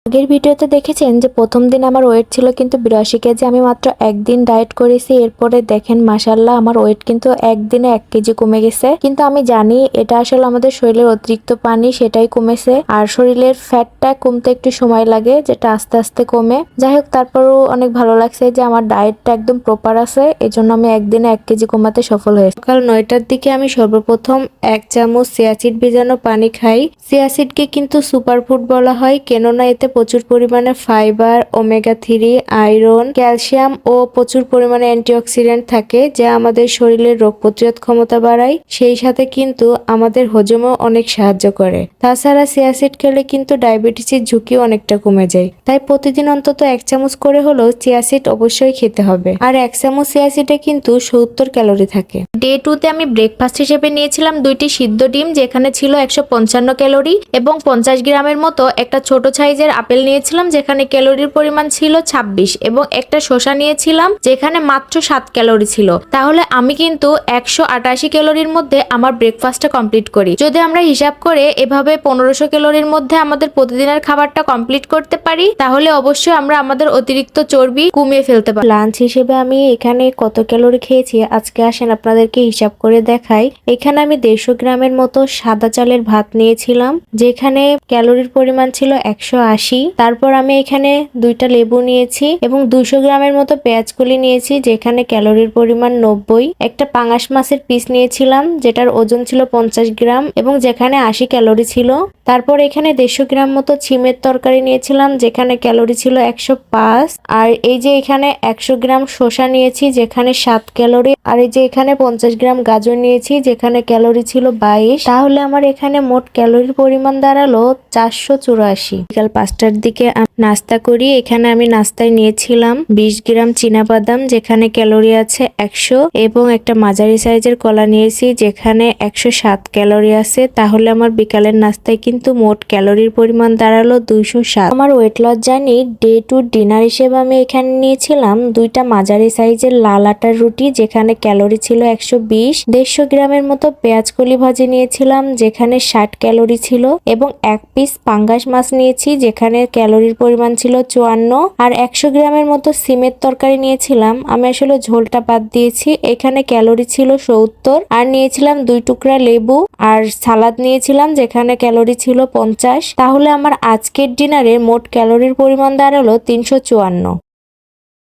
আগের ভিডিওতে দেখেছেন যে প্রথম দিন আমার ওয়েট ছিল কিন্তু 82 কেজি। আমি মাত্র একদিন ডায়েট করেছি, এরপরে দেখেন মাশাআল্লাহ আমার ওয়েট কিন্তু একদিনে 1 কেজি কমে গেছে। কিন্তু আমি জানি এটা আসলে আমাদের শরীরের অতিরিক্ত পানি সেটাই কমেছে, আর শরীরের ফ্যাটটা কমতে একটু সময় লাগে, যেটা আস্তে আস্তে কমে। যাই হোক, তারপরও অনেক ভালো লাগছে যে আমার ডায়েটটা একদম প্রপার আছে, এজন্য আমি একদিনে 1 কেজি কমাতে সফল হয়েছি। সকাল 9টার দিকে আমি সর্বপ্রথম 1 চামচ চিয়া সিড ভেজানো পানি খাই। চিয়া সিডকে কিন্তু সুপারফুড বলা হয়, কেননা এতে প্রচুর পরিমাণে ফাইবার, ওমেগা 3, আয়রন, ক্যালসিয়াম ও প্রচুর পরিমাণে অ্যান্টিঅক্সিডেন্ট থাকে, যা আমাদের শরীরের রোগ প্রতিরোধ ক্ষমতা বাড়ায়, সেই সাথে কিন্তু আমাদের হজমেও অনেক সাহায্য করে। তাছাড়া চিয়া সিড খেলে কিন্তু ডায়াবেটিসের ঝুঁকিও অনেকটা কমে যায়। তাই প্রতিদিন অন্তত 1 চামচ করে হলেও চিয়া সিড অবশ্যই খেতে হবে। আর 1 চামচ চিয়া সিডে কিন্তু 70 ক্যালোরি থাকে। ডে 2তে আমি ব্রেকফাস্ট হিসেবে নিয়েছিলাম 2টি সিদ্ধ ডিম, যেখানে ছিল 155 ক্যালোরি, এবং 50 গ্রামের মতো একটা ছোট সাইজের আপেল নিয়েছিলাম, যেখানে ক্যালোরির পরিমাণ ছিল 26, এবং একটা শসা নিয়েছিলাম যেখানে মাত্র 7 ক্যালোরি ছিল। তাহলে আমি কিন্তু 188 ক্যালোরির মধ্যে আমার ব্রেকফাস্টটা কমপ্লিট করি। যদি আমরা হিসাব করে এভাবে 1500 ক্যালোরির মধ্যে আমাদের প্রতিদিনের খাবারটা কমপ্লিট করতে পারি, তাহলে অবশ্যই আমরা আমাদের অতিরিক্ত চর্বি কমিয়ে ফেলতে পারি। লাঞ্চ হিসেবে আমি এখানে কত ক্যালোরি খেয়েছি আজকে আসেন আপনাদেরকে হিসাব করে দেখাই। এখানে আমি 150 গ্রামের মতো সাদা চালের ভাত নিয়েছিলাম, যেখানে ক্যালোরির পরিমাণ ছিল 180। তারপর আমি এখানে 2টা লেবু নিয়েছি এবং 200 গ্রামের মতো পেঁয়াজ কলি নিয়েছি, যেখানে ক্যালোরির পরিমাণ 90। একটা পাঙাশ মাছের পিস নিয়েছিলাম, যেটার ওজন ছিল 50 গ্রাম এবং যেখানে 80 ক্যালোরি ছিল। তারপর এখানে 150 গ্রাম মতো ছিমের তরকারি নিয়েছিলাম, যেখানে ক্যালোরি ছিল 105। আর এই যে এখানে 100 গ্রাম শসা নিয়েছি, যেখানে 7 ক্যালোরি। আর এই যে এখানে 50 গ্রাম গাজর নিয়েছি, যেখানে ক্যালোরি ছিল 22। তাহলে আমার এখানে মোট ক্যালোরির পরিমাণ দাঁড়ালো 484। বিকাল 5টার দিকে নাস্তা করি। এখানে আমি নাস্তায় নিয়েছিলাম 20 গ্রাম চীনাবাদাম, যেখানে ক্যালোরি আছে 100, এবং একটা মাঝারি সাইজের কলা নিয়েছি, যেখানে 107 ক্যালোরি আছে। তাহলে আমার বিকালের নাস্তায় কিন্তু মোট ক্যালোরির পরিমাণ দাঁড়ালো 207। আমার weight loss journey day 2 dinner হিসেবে আমি এখানে নিয়েছিলাম 2টা মাঝারি সাইজের লাল আটার রুটি, যেখানে ক্যালোরি ছিল 120। 150 গ্রামের মতো পেঁয়াজ কলি ভাজি নিয়েছিলাম, যেখানে 60 ক্যালোরি ছিল, এবং 1 পিস পাঙ্গাস মাছ নিয়েছি, যেখানে ক্যালোরির পরিমাণ ছিল 54। আর 100 গ্রামের মতো সিমের তরকারি নিয়েছিলাম, আমি আসলে ঝোলটা বাদ দিয়েছি, এখানে ক্যালোরি ছিল 70। আর নিয়েছিলাম 2 টুকরা লেবু, আর সালাদ নিয়েছিলাম, যেখানে ক্যালোরি ছিল 50। তাহলে আমার আজকের ডিনারে মোট ক্যালোরির পরিমাণ দাঁড়ালো 354।